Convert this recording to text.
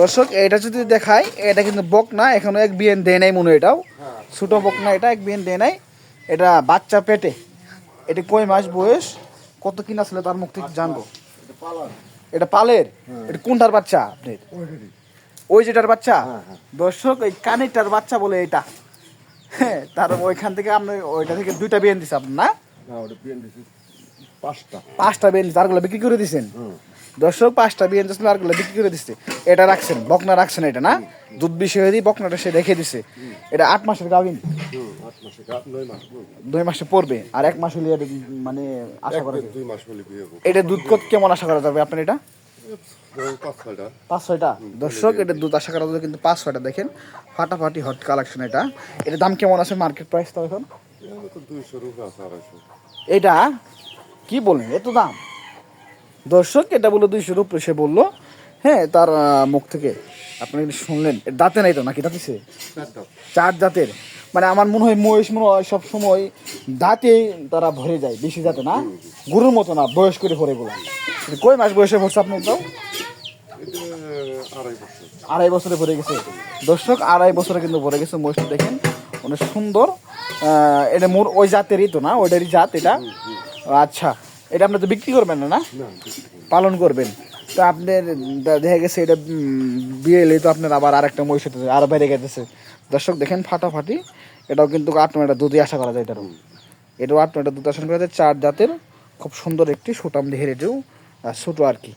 দর্শক এটা যদি দেখায়, এটা কিন্তু বক না, এখনো এক বিয়েন দেয় নাই মনে হয়, এটাও ছোট বক না, এটা এক বিয়েন দেয় নাই। এটা বাচ্চা পেটে। এটা কয় মাস বয়স, কত কিনা আসলে তার মুখ থেকে জানবো। এটা পালের। এটা কোনটার বাচ্চা আপনার? ওই যেটার বাচ্চা। দর্শক এই কানেরটার বাচ্চা বলে এটা। হ্যাঁ, তার ওইখান থেকে আপনি ওইটা থেকে দুইটা বিয়েন দিছে আপনার না? পাঁচটা বিয়েন দিচ্ছে, আরগুলো বিক্রি করে দিচ্ছেন। দর্শক 5টা বিয়েন দিচ্ছিল, আরগুলো বিক্রি করে দিচ্ছে। এটা রাখছেন, বকনা রাখছেন এটা না? দুধ বেশি হয়ে দিয়ে বকনাটা সে রেখে দিছে। এটা 8 মাসের গাভিন। 2 মাসে পড়বে, আর 1 মাস হলে মানে আশা করা যায়। এটা দুধ কত কেমন আশা করা যাবে আপনার? এটা 5-6টা। দর্শক এটা দুধ আশা করা যাবে কিন্তু 5-6টা। দেখেন ফাটাফাটি হট কালেকশন। এটা দাম কেমন আছে মার্কেট প্রাইস তো এখন? এটা কি বলেন, এত দাম? দর্শক এটা বলে 200-র উপরে সে বললো। হ্যাঁ, তার মুখ থেকে আপনি শুনলেন। দাঁতে নাই তো নাকি? দাঁতিছে 4 দাঁতের। মানে আমার মনে হয় মহিষ মনে হয় সব সময় দাঁতে তারা ভরে যায়, বেশি দাঁতে না, গরুর মতো না, বয়স করে ভরে বলা। কয় মাস বয়সে ভরছে আপনার? তাও 2.5 বছরে ভরে গেছে। দর্শক 2.5 বছরে কিন্তু ভরে গেছে মহিষটা। দেখেন অনেক সুন্দর। এটা মোর ওই জাতেরই তো না? ওইটারই জাত এটা। আচ্ছা, এটা আপনি তো বিক্রি করবেন না? পালন করবেন। তো আপনার দেখা গেছে এটা বিয়ে এলে তো আপনার আবার আরেকটা মহিষ হতে আরো বেড়ে গেছে। দর্শক দেখেন ফাটাফাটি। এটাও কিন্তু 8-9টা দুধই আশা করা যায়। এটাও 8-9টা দুধ আশা করা যায়। 4 জাতের, খুব সুন্দর একটি সুটাম দেহের, এটাও ছোট আর কি।